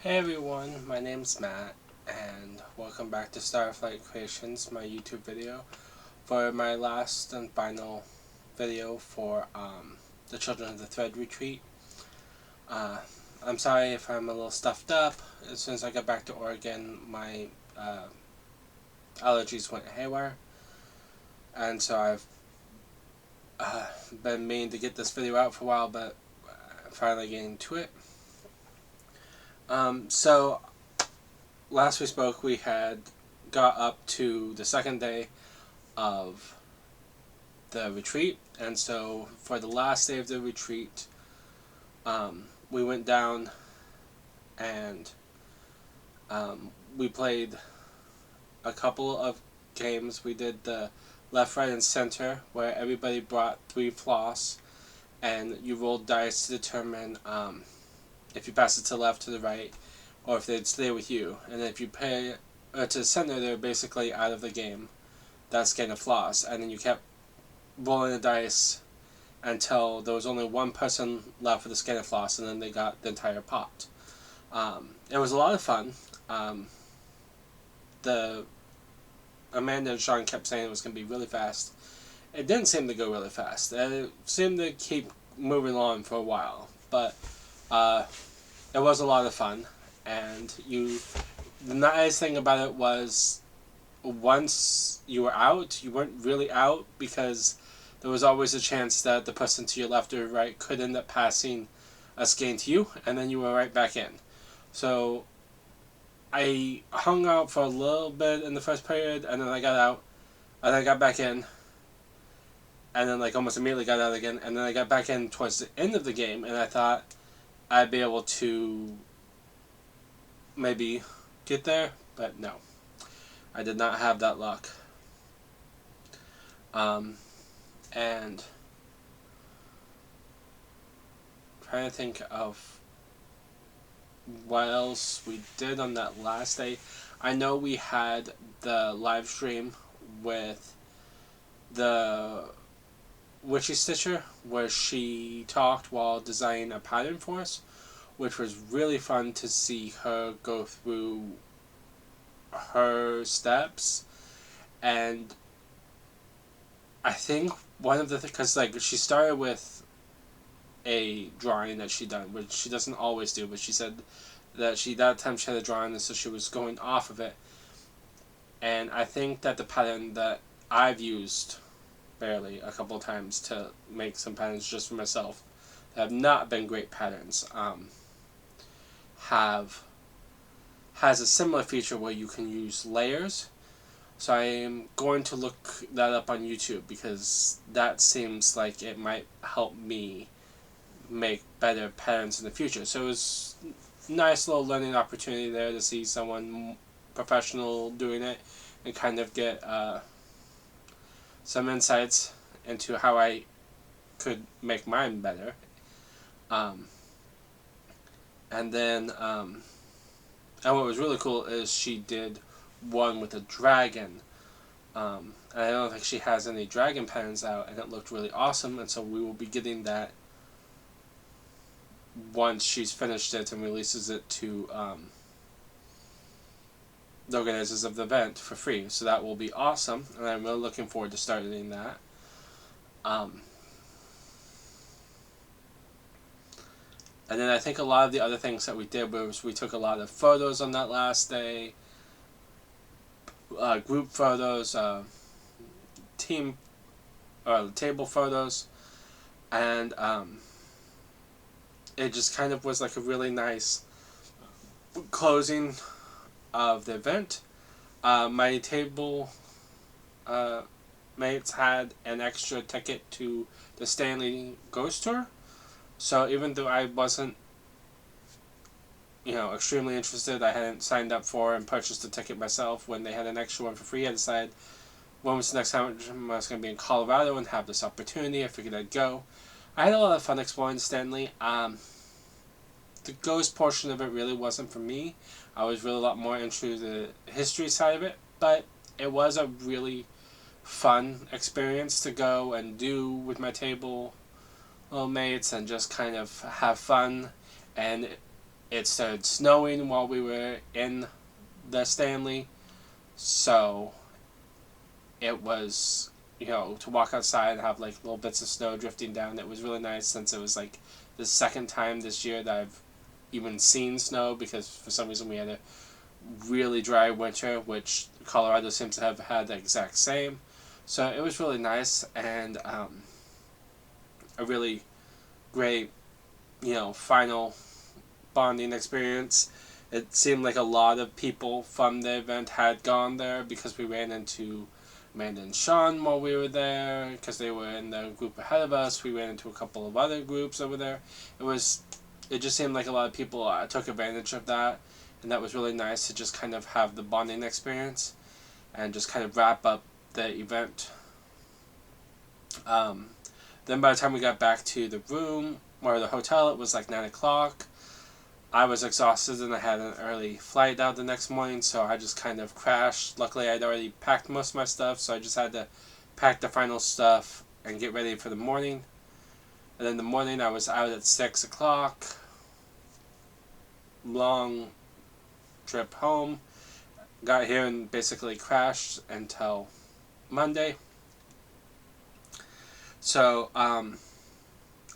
Hey everyone, my name's Matt, and welcome back to Starflight Creations, my YouTube video, for my last and final video for the Children of the Thread retreat. Uh, I'm sorry if I'm a little stuffed up. As soon as I got back to Oregon, my allergies went haywire, and so I've been meaning to get this video out for a while, but I'm finally getting to it. So last we spoke, we had got up to the second day of the retreat, and so for the last day of the retreat, we went down and we played a couple of games. We did the left, right, and center, where everybody brought 3 floss, and you rolled dice to determine if you pass it to the left, to the right, or if they'd stay with you. And if you pay to the center, they're basically out of the game. That's getting a floss, and then you kept rolling the dice until there was only one person left for the scanner floss, and then they got the entire pot. It was a lot of fun. The Amanda and Sean kept saying it was going to be really fast. It didn't seem to go really fast. It seemed to keep moving on for a while, but it was a lot of fun. And the nice thing about it was, once you were out, you weren't really out, because there was always a chance that the person to your left or right could end up passing a skein to you, and then you were right back in. So I hung out for a little bit in the first period, and then I got out, and I got back in, and then almost immediately got out again, and then I got back in towards the end of the game, and I thought I'd be able to maybe get there, but no. I did not have that luck. And trying to think of what else we did on that last day. I know we had the live stream with the Witchy Stitcher, where she talked while designing a pattern for us, which was really fun to see her go through her steps. And I think one of the things, because she started with a drawing that she done, which she doesn't always do, but she said that that time she had a drawing, and so she was going off of it. And I think that the pattern that I've used barely a couple of times to make some patterns just for myself that have not been great patterns has a similar feature where you can use layers. So I am going to look that up on YouTube, because that seems like it might help me make better patterns in the future. So it was a nice little learning opportunity there to see someone professional doing it and kind of get some insights into how I could make mine better. And then, and what was really cool is she did one with a dragon. And I don't think she has any dragon patterns out, and it looked really awesome, and so we will be getting that once she's finished it and releases it to the organizers of the event for free. So that will be awesome, and I'm really looking forward to starting that. And then I think a lot of the other things that we did was we took a lot of photos on that last day, group photos, team table photos, and it just kind of was like a really nice closing of the event. My table mates had an extra ticket to the Stanley Ghost Tour, so even though I wasn't extremely interested, I hadn't signed up for and purchased a ticket myself. When they had an extra one for free, I decided when was the next time I was going to be in Colorado and have this opportunity. I figured I'd go. I had a lot of fun exploring Stanley. The ghost portion of it really wasn't for me. I was really a lot more into the history side of it, but it was a really fun experience to go and do with my table mates and just kind of have fun. And it started snowing while we were in the Stanley, so it was, to walk outside and have like little bits of snow drifting down. It was really nice since it was like the second time this year that I've even seen snow, because for some reason we had a really dry winter, which Colorado seems to have had the exact same. So it was really nice, and a really great, final bonding experience. It seemed like a lot of people from the event had gone there because we ran into Amanda and Sean while we were there, because they were in the group ahead of us. We ran into a couple of other groups over there. It just seemed like a lot of people took advantage of that, and that was really nice to just kind of have the bonding experience and just kind of wrap up the event. Then by the time we got back to the room or the hotel, it was like 9 o'clock. I was exhausted and I had an early flight out the next morning, so I just kind of crashed. Luckily, I'd already packed most of my stuff, so I just had to pack the final stuff and get ready for the morning. And then the morning, I was out at 6 o'clock. Long trip home. Got here and basically crashed until Monday. So, I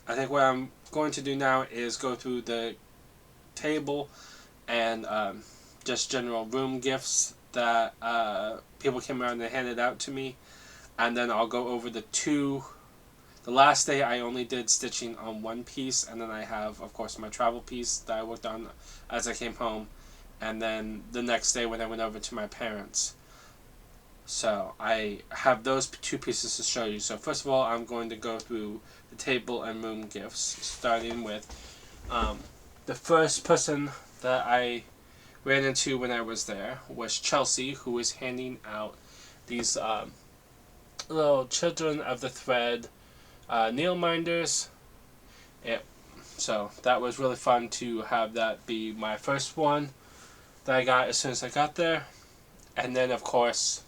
think what I'm going to do now is go through the table and just general room gifts that people came around and handed out to me, and then I'll go over the last day I only did stitching on one piece, and then I have, of course, my travel piece that I worked on as I came home, and then the next day when I went over to my parents. So I have those two pieces to show you. So first of all, I'm going to go through the table and room gifts, starting with the first person that I ran into when I was there was Chelsea, who was handing out these little Children of the Thread needle minders. So that was really fun to have that be my first one that I got as soon as I got there. And then, of course,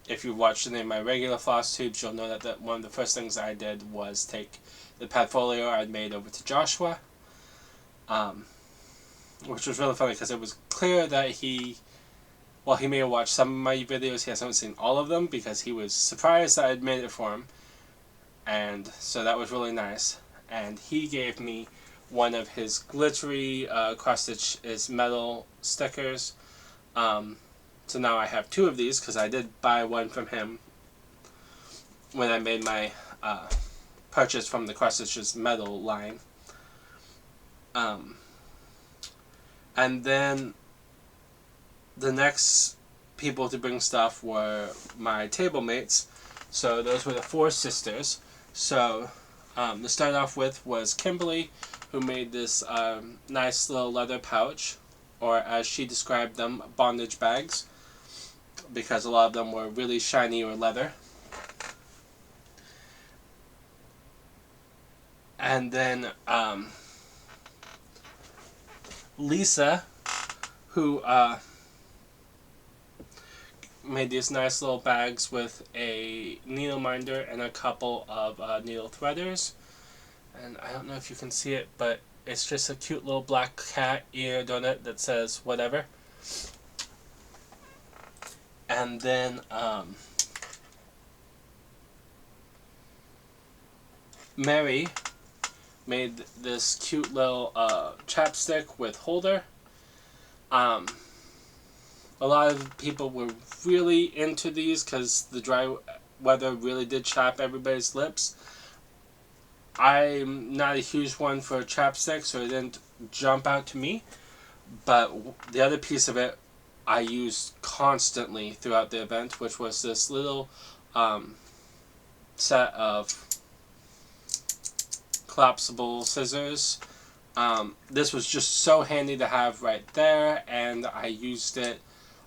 if you watched any of my regular floss tubes, you'll know that one of the first things I did was take the Padfolio I'd made over to Joshua, which was really funny because it was clear that he may have watched some of my videos, he hasn't seen all of them because he was surprised that I'd made it for him, and so that was really nice. And he gave me one of his glittery cross-stitch is metal stickers. So now I have two of these because I did buy one from him when I made my purchase from the cross-stitches metal line. And then the next people to bring stuff were my table mates. So those were the four sisters. So to start off with was Kimberly, who made this nice little leather pouch, or as she described them, bondage bags, because a lot of them were really shiny or leather. And then Lisa, who made these nice little bags with a needle minder and a couple of needle threaders. And I don't know if you can see it, but it's just a cute little black cat ear donut that says whatever. And then Mary made this cute little chapstick with holder. A lot of people were really into these because the dry weather really did chap everybody's lips. I'm not a huge one for chapstick, so it didn't jump out to me. But the other piece of it I used constantly throughout the event, which was this little set of collapsible scissors. This was just so handy to have right there, and I used it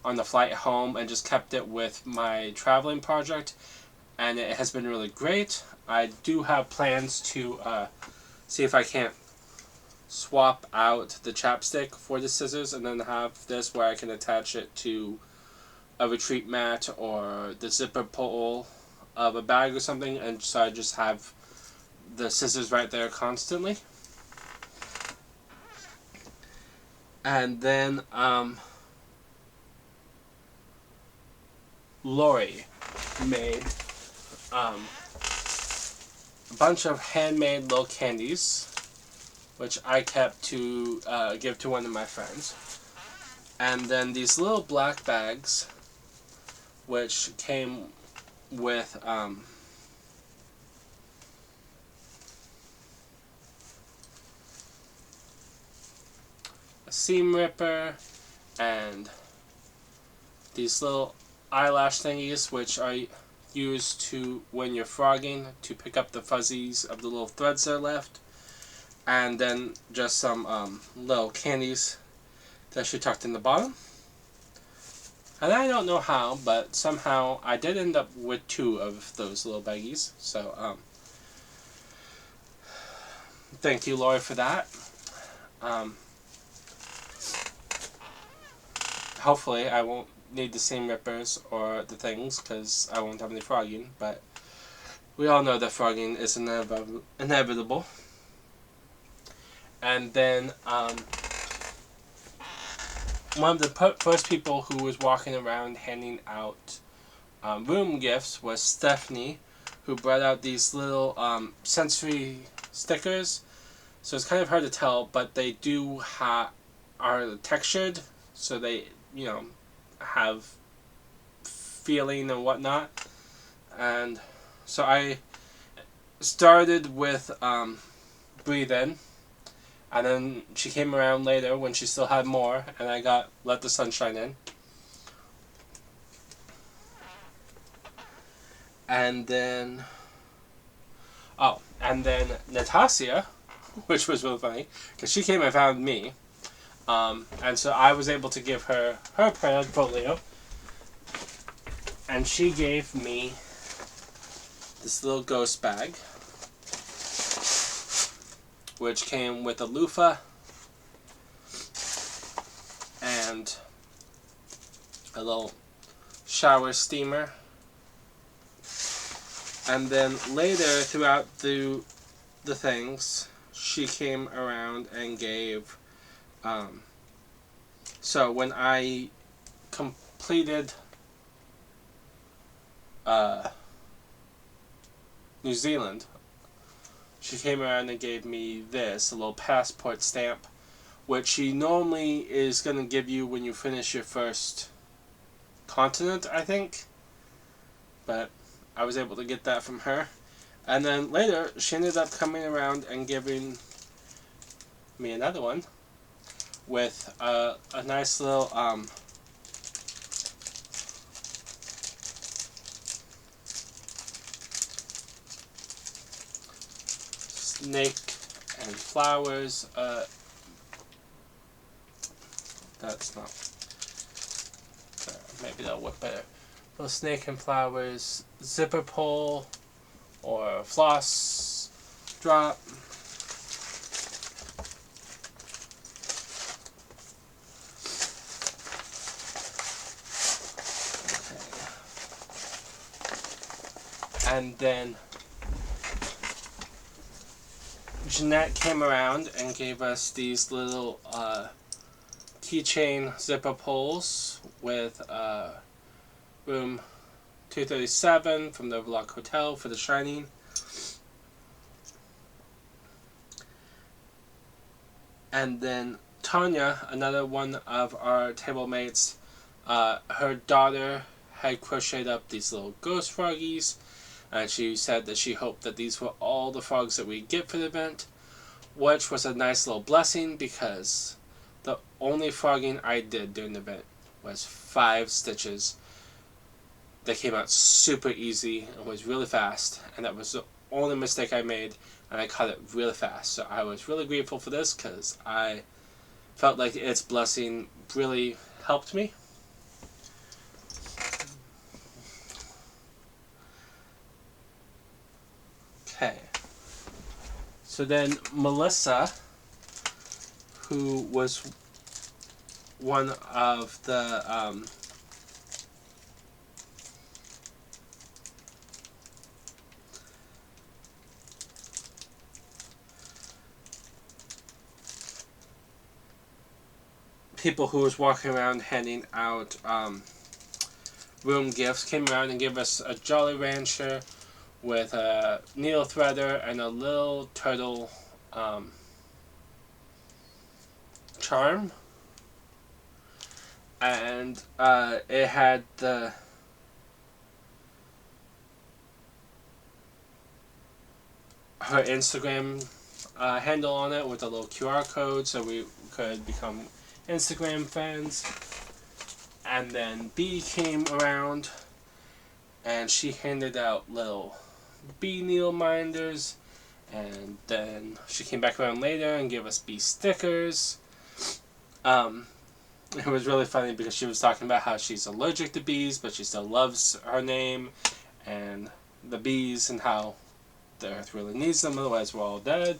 on the flight home and just kept it with my traveling project, and it has been really great. I do have plans to see if I can't swap out the chapstick for the scissors and then have this where I can attach it to a retreat mat or the zipper pull of a bag or something, and so I just have the scissors right there constantly. And then Lori made um, a bunch of handmade little candies, which I kept to give to one of my friends. And then these little black bags, which came with a seam ripper and these little eyelash thingies, which are used to, when you're frogging, to pick up the fuzzies of the little threads that are left. And then just some little candies that she tucked in the bottom. And I don't know how, but somehow I did end up with 2 of those little baggies. So, thank you, Lori, for that. Hopefully I won't need the seam rippers or the things, because I won't have any frogging, but we all know that frogging is inevitable. And then one of the first people who was walking around handing out room gifts was Stephanie, who brought out these little sensory stickers. So it's kind of hard to tell, but they do are textured, so they, have feeling and whatnot. And so I started with Breathe In, and then she came around later when she still had more, and I got Let the Sunshine In. And then Natasha, which was really funny, because she came and found me. And so I was able to give her portfolio. And she gave me this little ghost bag, which came with a loofah and a little shower steamer. And then later, throughout the things, she came around and gave... so when I completed New Zealand, she came around and gave me this, a little passport stamp, which she normally is going to give you when you finish your first continent, I think. But I was able to get that from her. And then later, she ended up coming around and giving me another one with a nice little snake and flowers. That's not... maybe that'll work better. Little snake and flowers zipper pull or floss drop. And then Jeanette came around and gave us these little keychain zipper pulls with room 237 from the Overlock Hotel for The Shining. And then Tanya, another one of our table mates, her daughter had crocheted up these little ghost froggies, and she said that she hoped that these were all the frogs that we get for the event, which was a nice little blessing, because the only frogging I did during the event was 5 stitches. They came out super easy and was really fast, and that was the only mistake I made, and I cut it really fast. So I was really grateful for this, because I felt like its blessing really helped me. Okay. So then Melissa, who was one of the people who was walking around handing out room gifts came around and gave us a Jolly Rancher with a needle threader and a little turtle charm. And it had her Instagram handle on it with a little QR code so we could become Instagram fans. And then Bee came around and she handed out little bee needle minders, and then she came back around later and gave us bee stickers. It was really funny because she was talking about how she's allergic to bees, but she still loves her name and the bees and how the earth really needs them, otherwise we're all dead.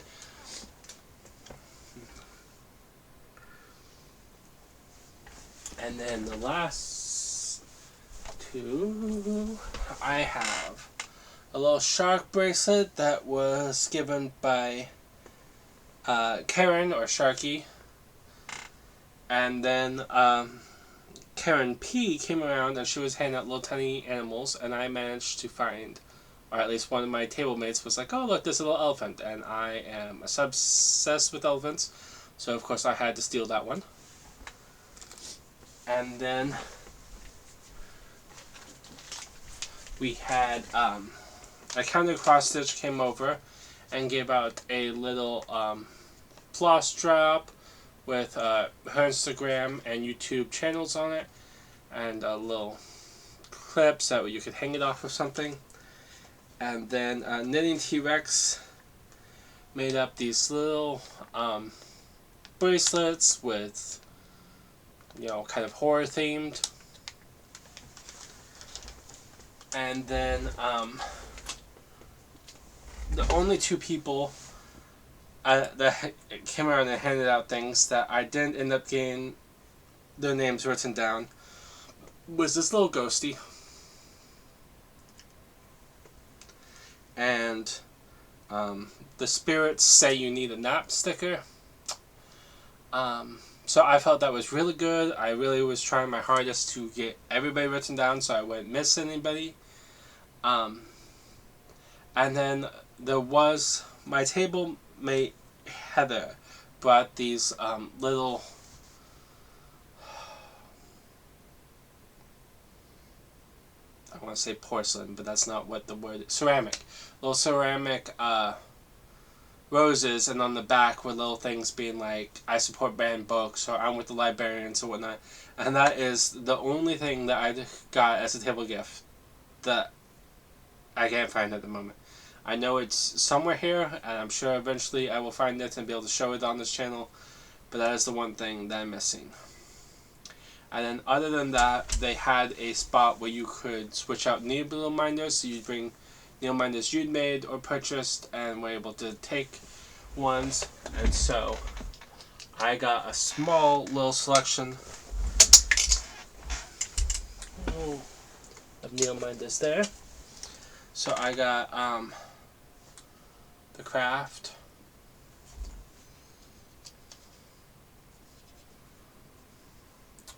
And then the last two, I have a little shark bracelet that was given by Karen, or Sharky. And then Karen P came around and she was handing out little tiny animals, and I managed to find, or at least one of my table mates was like, oh look, there's a little elephant, and I am obsessed with elephants, so of course I had to steal that one. And then we had a counter cross stitch came over and gave out a little floss drop with her Instagram and YouTube channels on it, and a little clip so that you could hang it off of something. And then Knitting T-Rex made up these little bracelets with, kind of horror themed. And then the only two people that came around and handed out things that I didn't end up getting their names written down was this little ghosty and the spirits say you need a nap sticker. So I felt that was really good. I really was trying my hardest to get everybody written down so I wouldn't miss anybody. And then there was my table mate Heather brought these little I want to say porcelain, but that's not what the word is. Little ceramic roses, and on the back were little things being like, I support banned books, or I'm with the librarians, or whatnot. And that is the only thing that I got as a table gift that I can't find at the moment. I know it's somewhere here, and I'm sure eventually I will find it and be able to show it on this channel, but that is the one thing that I'm missing. And then other than that, they had a spot where you could switch out needle minders, so you'd bring needle minders you'd made or purchased and were able to take ones. And so I got a small little selection of needle minders there. So I got the Craft,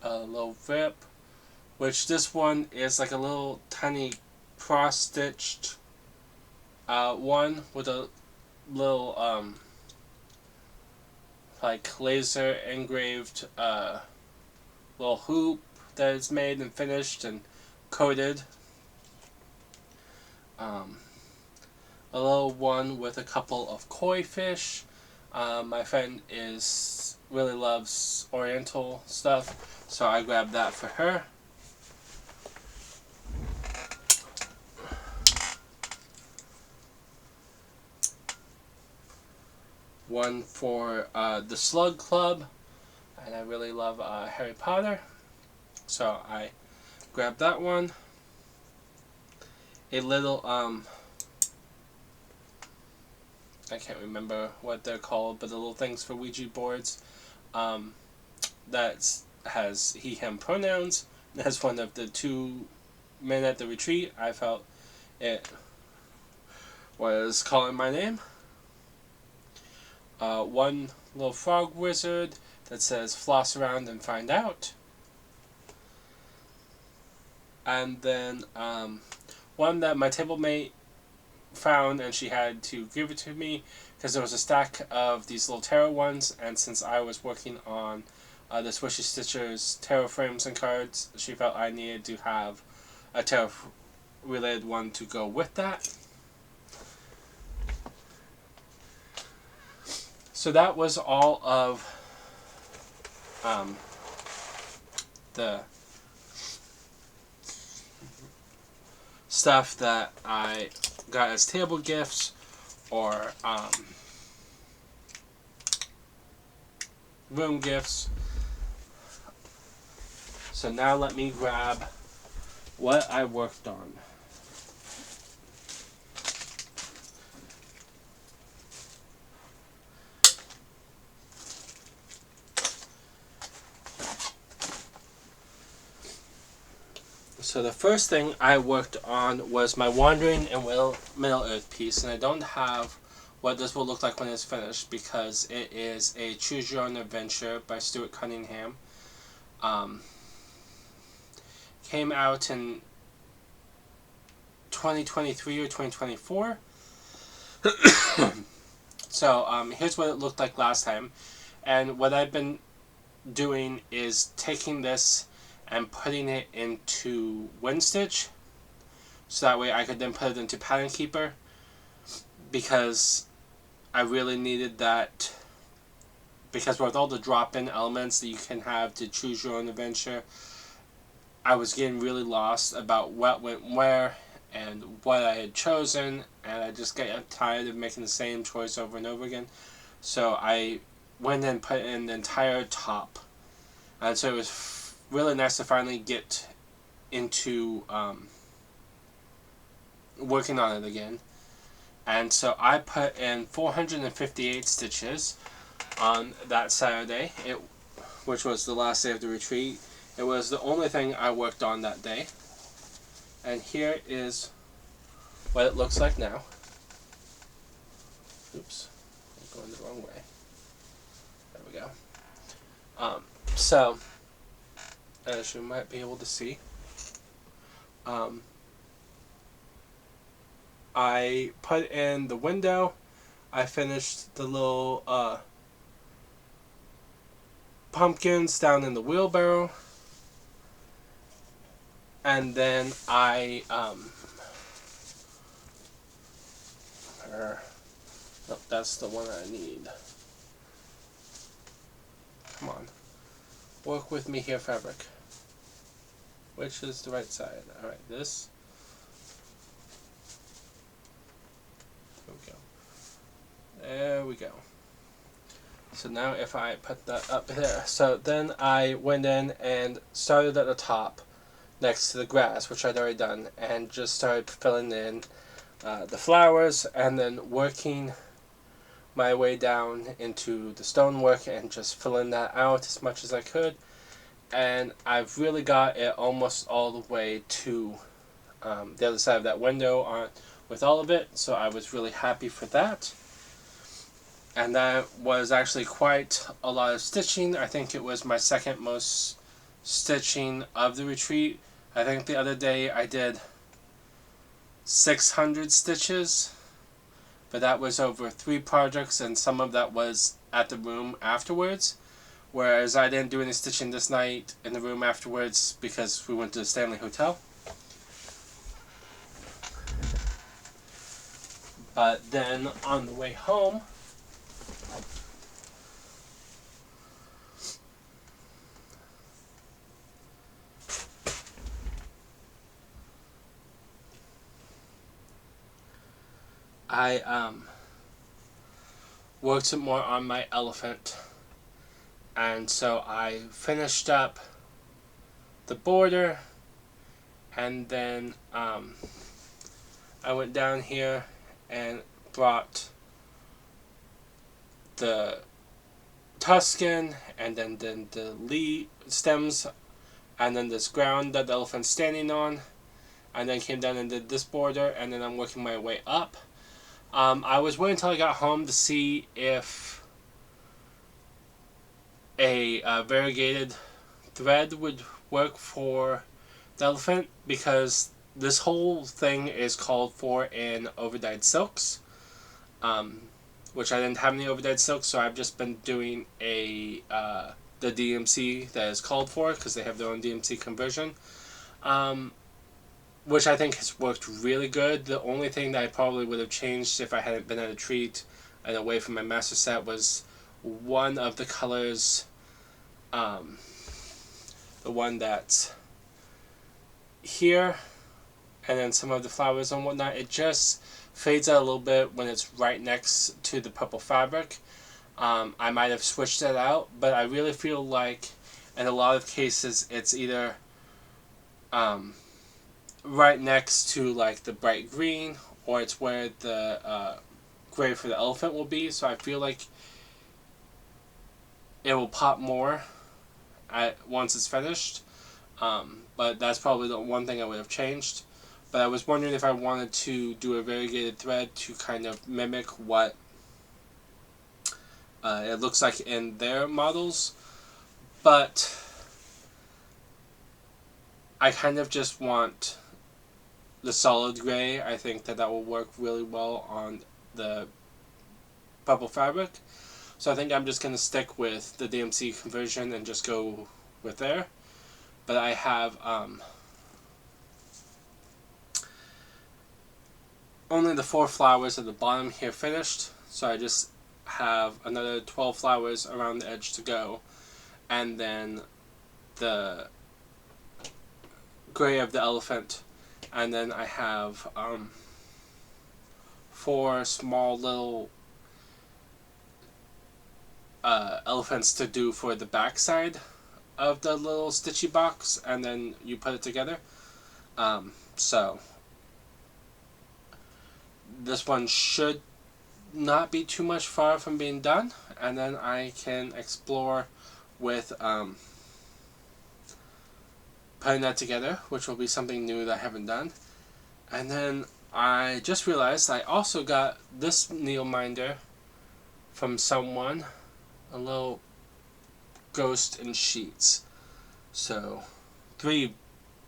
a little Vip, which this one is like a little tiny cross-stitched one with a little like laser engraved little hoop that is made and finished and coated. A little one with a couple of koi fish. My friend really loves oriental stuff, so I grabbed that for her. One for the Slug Club, and I really love Harry Potter, so I grabbed that one. A little I can't remember what they're called, but the little things for Ouija boards that has he, him pronouns. As one of the 2 men at the retreat, I felt it was calling my name. One little frog wizard that says floss around and find out. And then one that my table mate found, and she had to give it to me because there was a stack of these little tarot ones, and since I was working on the Swishy Stitchers tarot frames and cards, she felt I needed to have a tarot related one to go with that. So that was all of the stuff that I got as table gifts or room gifts. So now let me grab what I worked on. So the first thing I worked on was my Wandering in Middle-earth piece, and I don't have what this will look like when it's finished because it is a Choose Your Own Adventure by Stuart Cunningham. Came out in 2023 or 2024. So here's what it looked like last time, and what I've been doing is taking this and putting it into WinStitch, so that way I could then put it into Pattern Keeper, because I really needed that, because with all the drop-in elements that you can have to choose your own adventure, I was getting really lost about what went where and what I had chosen, and I just get tired of making the same choice over and over again. So I went and put in the entire top, and so it was really nice to finally get into working on it again. And so I put in 458 stitches on that Saturday, which was the last day of the retreat. It was the only thing I worked on that day. And here is what it looks like now. Oops, I'm going the wrong way. There we go. So, as you might be able to see, I put in the window, I finished the little pumpkins down in the wheelbarrow, and then I nope, that's the one I need. Come on, work with me here, fabric. Which is the right side? Alright, this. There we go. There we go. So now if I put that up there. So then I went in and started at the top next to the grass, which I'd already done, and just started filling in the flowers, and then working my way down into the stonework and just filling that out as much as I could. And I've really got it almost all the way to the other side of that window with all of it, so I was really happy for that. And that was actually quite a lot of stitching. I think it was my second most stitching of the retreat. I think the other day I did 600 stitches, but that was over 3 projects, and some of that was at the room afterwards. Whereas I didn't do any stitching this night in the room afterwards because we went to the Stanley Hotel. But then on the way home, I worked some more on my elephant. And so I finished up the border, and then I went down here and brought the Tuscan, and then the leaf stems, and then this ground that the elephant's standing on, and then came down and did this border, and then I'm working my way up. I was waiting until I got home to see if a variegated thread would work for the elephant, because this whole thing is called for in overdyed silks, um, which I didn't have any overdyed silks, so I've just been doing the DMC that is called for, because they have their own DMC conversion, um, which I think has worked really good. The only thing that I probably would have changed if I hadn't been at a treat and away from my master set was one of the colors, um, the one that's here, and then some of the flowers and whatnot. It just fades out a little bit when it's right next to the purple fabric. I might have switched that out, but I really feel like in a lot of cases it's either right next to like the bright green, or it's where the gray for the elephant will be. So I feel like it will pop more once it's finished. But that's probably the one thing I would have changed. But I was wondering if I wanted to do a variegated thread to kind of mimic what it looks like in their models. But I kind of just want the solid gray. I think that will work really well on the purple fabric. So I think I'm just going to stick with the DMC conversion and just go with there. But I have only the 4 flowers at the bottom here finished, so I just have another 12 flowers around the edge to go, and then the gray of the elephant, and then I have 4 small little elephants to do for the back side of the little stitchy box, and then you put it together. So this one should not be too much far from being done, and then I can explore with putting that together, which will be something new that I haven't done. And then I just realized I also got this needle minder from someone, a little ghost in sheets. So 3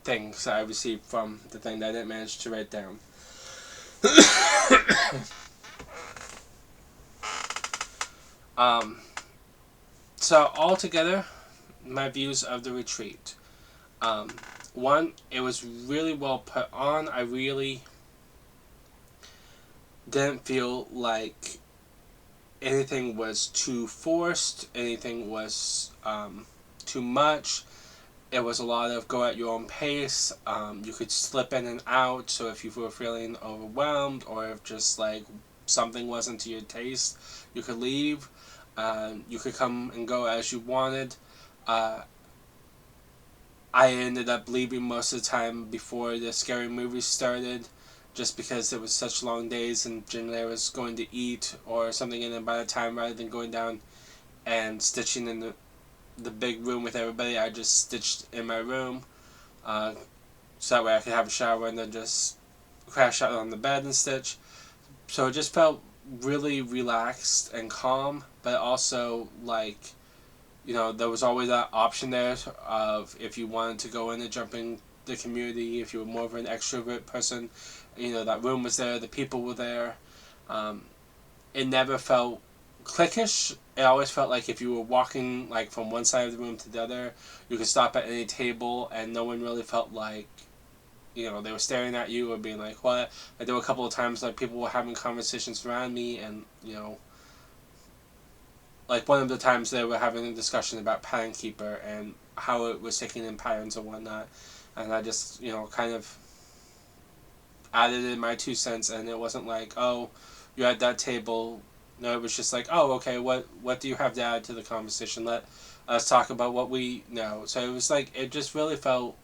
things I received from the thing that I didn't manage to write down. So altogether, my views of the retreat. 1, it was really well put on. I really didn't feel like anything was too forced, anything was too much. It was a lot of go at your own pace. You could slip in and out, so if you were feeling overwhelmed, or if just like something wasn't to your taste, you could leave. You could come and go as you wanted. I ended up leaving most of the time before the scary movie started, just because it was such long days, and generally I was going to eat or something, and then by the time, rather than going down and stitching in the big room with everybody, I just stitched in my room, so that way I could have a shower and then just crash out on the bed and stitch. So it just felt really relaxed and calm, but also like, there was always that option there of if you wanted to go in and jump in the community, if you were more of an extrovert person, that room was there, the people were there. It never felt cliquish. It always felt like if you were walking like from one side of the room to the other, you could stop at any table and no one really felt like, they were staring at you or being like, what? Like, there were a couple of times like people were having conversations around me, and like one of the times they were having a discussion about Pattern Keeper and how it was taking in patterns and whatnot, and I just kind of added in my 2 cents, and it wasn't like, oh, you're at that table. No, it was just like, oh, okay, what do you have to add to the conversation? Let us talk about what we know. So it was like, it just really felt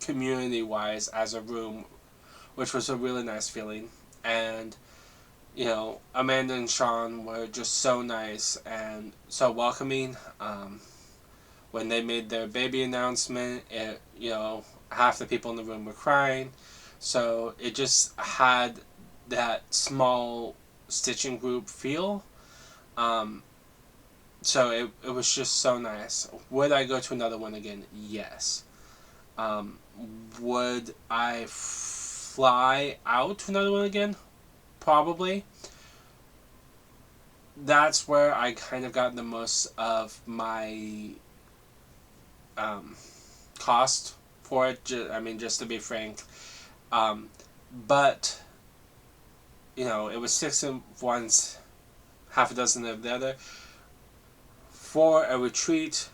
community-wise as a room, which was a really nice feeling. And Amanda and Sean were just so nice and so welcoming. When they made their baby announcement, half the people in the room were crying. So it just had that small stitching group feel. So it was just so nice. Would I go to another one again? Yes. Um, would I fly out to another one again? Probably. That's where I kind of got the most of my um, cost for it. I mean, just to be frank. Um, but, it was six of one's, half a dozen of the other. For a retreat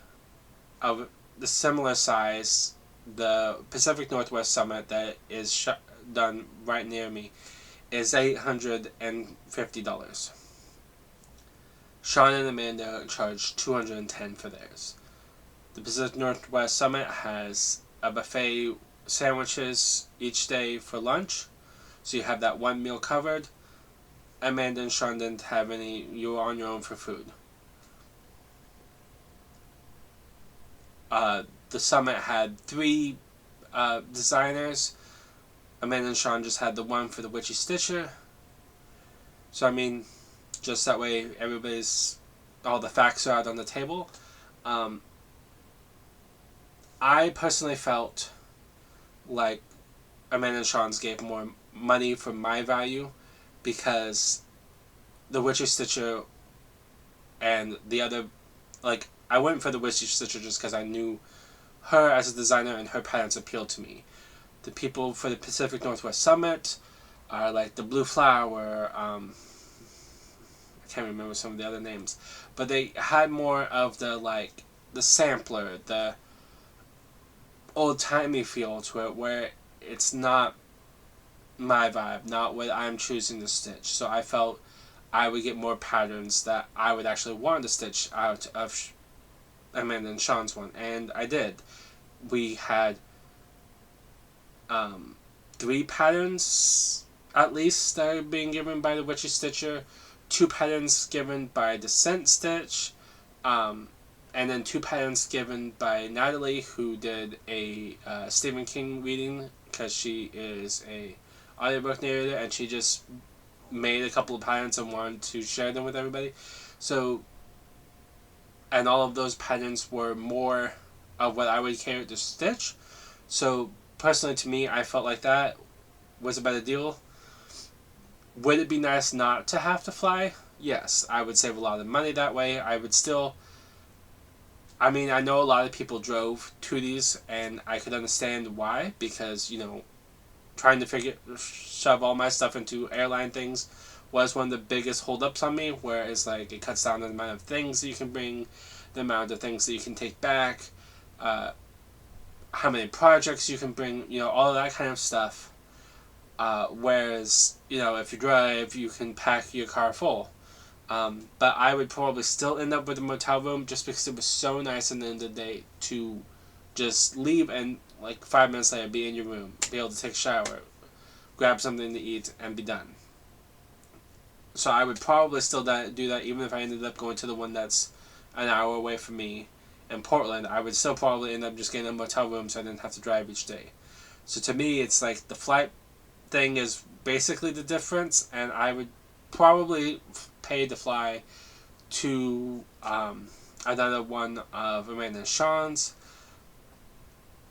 of the similar size, the Pacific Northwest Summit that is done right near me is $850. Sean and Amanda charged $210 for theirs. The Pacific Northwest Summit has a buffet sandwiches each day for lunch, so you have that one meal covered. Amanda and Sean didn't have any. You were on your own for food. The summit had three designers. Amanda and Sean just had the one for the Witchy Stitcher. So I mean, just that way all the facts are out on the table. I personally felt like Amanda and Sean's gave more money for my value because the Witchy Stitcher and the other, like, I went for the Witchy Stitcher just because I knew her as a designer and her patterns appealed to me. The people for the Pacific Northwest Summit are like the Blue Flower, I can't remember some of the other names, but they had more of the sampler, the old-timey feel to it, where it's not my vibe, not what I'm choosing to stitch. So I felt I would get more patterns that I would actually want to stitch out of Amanda and Sean's one, and I did. We had three patterns at least that are being given by the Witchy Stitcher, two patterns given by Descent Stitch, and then two patterns given by Natalie, who did a Stephen King reading because she is a audiobook narrator, and she just made a couple of patterns and wanted to share them with everybody. So, and all of those patterns were more of what I would care to stitch. So personally, to me, I felt like that was a better deal. Would it be nice not to have to fly? Yes, I would save a lot of money that way. I would still. I mean, I know a lot of people drove to these, and I could understand why, because, trying to shove all my stuff into airline things was one of the biggest holdups on me, where it's like it cuts down the amount of things that you can bring, the amount of things that you can take back, how many projects you can bring, all of that kind of stuff. Whereas, if you drive, you can pack your car full. But I would probably still end up with a motel room just because it was so nice at the end of the day to just leave and, like, 5 minutes later be in your room, be able to take a shower, grab something to eat, and be done. So I would probably still do that even if I ended up going to the one that's an hour away from me in Portland. I would still probably end up just getting a motel room so I didn't have to drive each day. So to me, it's like the flight thing is basically the difference, and I would probably pay to fly to another one of Amanda and Sean's.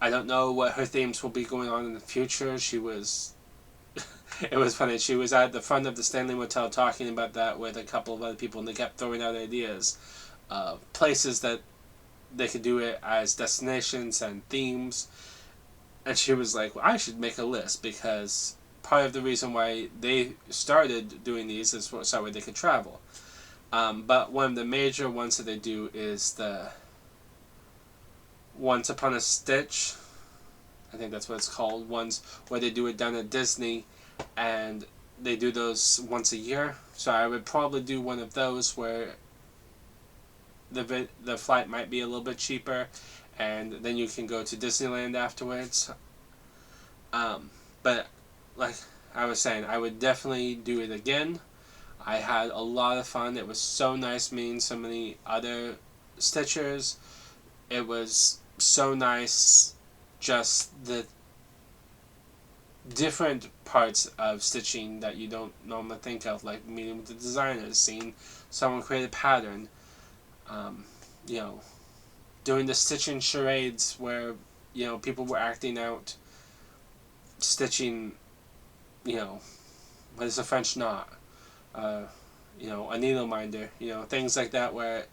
I don't know what her themes will be going on in the future. It was funny. She was at the front of the Stanley Motel talking about that with a couple of other people, and they kept throwing out ideas of places that they could do it as destinations and themes. And she was like, well, I should make a list because part of the reason why they started doing these is so that way they could travel. But one of the major ones that they do is the Once Upon a Stitch. I think that's what it's called. Ones where they do it down at Disney, and they do those once a year. So I would probably do one of those where the flight might be a little bit cheaper, and then you can go to Disneyland afterwards. But like I was saying, I would definitely do it again. I had a lot of fun. It was so nice meeting so many other stitchers. It was so nice, just the different parts of stitching that you don't normally think of, like meeting with the designers, seeing someone create a pattern. you know, doing the stitching charades where, people were acting out stitching, what is a French knot, uh, a needle minder, things like that where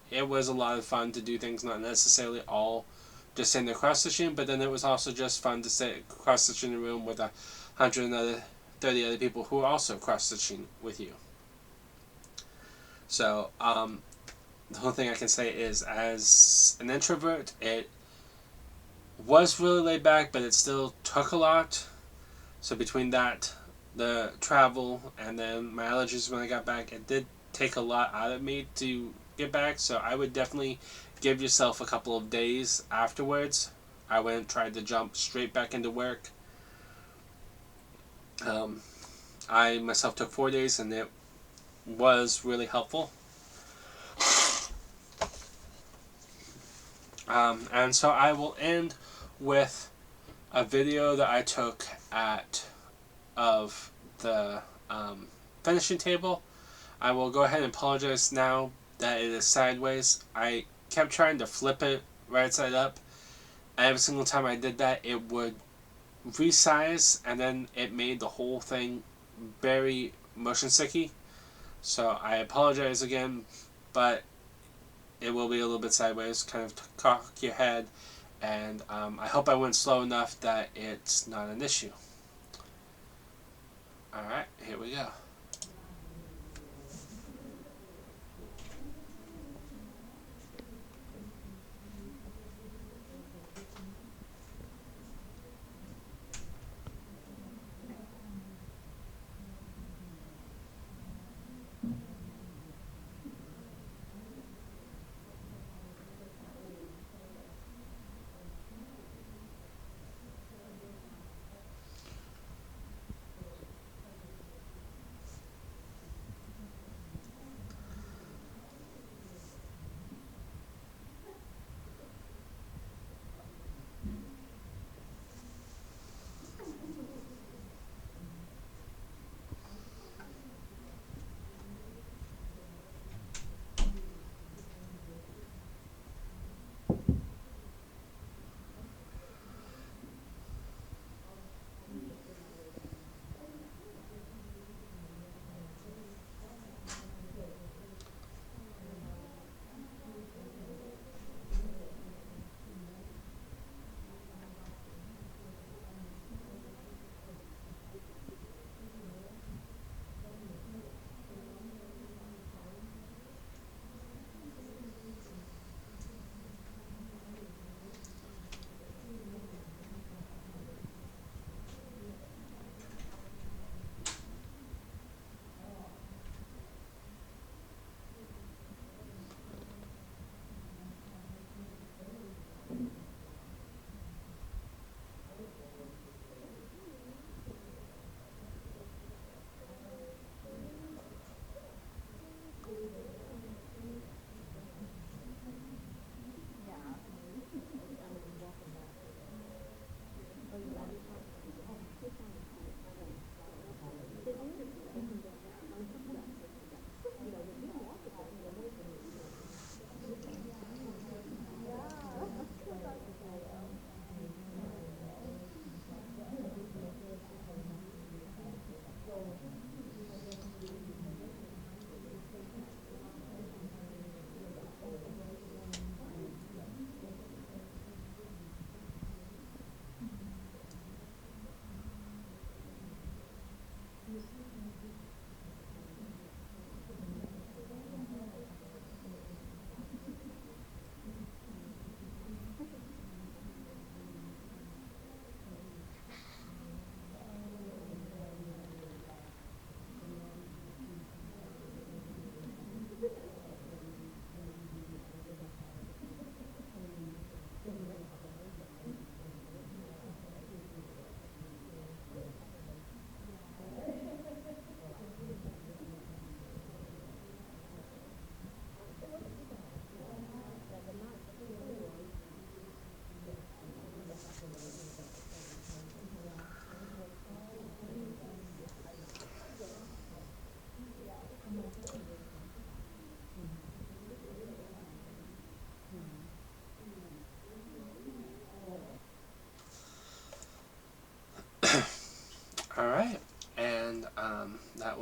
it was a lot of fun to do things not necessarily all just in the cross stitching, but then it was also just fun to sit cross stitching in a room with 130 other people who are also cross stitching with you. So the whole thing I can say is, as an introvert, it was really laid back, but it still took a lot. So between that, the travel, and then my allergies when I got back, it did take a lot out of me to get back. So I would definitely give yourself a couple of days afterwards. I went tried to jump straight back into work. Um, I myself took 4 days, and it was really helpful. And so I will end with a video that I took of the finishing table. I will go ahead and apologize now that it is sideways. I kept trying to flip it right side up. Every single time I did that, it would resize, and then it made the whole thing very motion sicky. So I apologize again, but it will be a little bit sideways, kind of cock your head, and I hope I went slow enough that it's not an issue. Alright, here we go.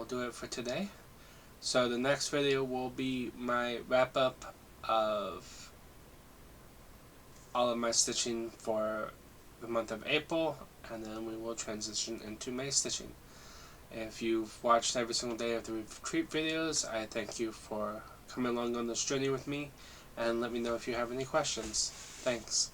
will do it for today. So the next video will be my wrap up of all of my stitching for the month of April, and then we will transition into May stitching. If you've watched every single day of the retreat videos, I thank you for coming along on this journey with me, and let me know if you have any questions. Thanks.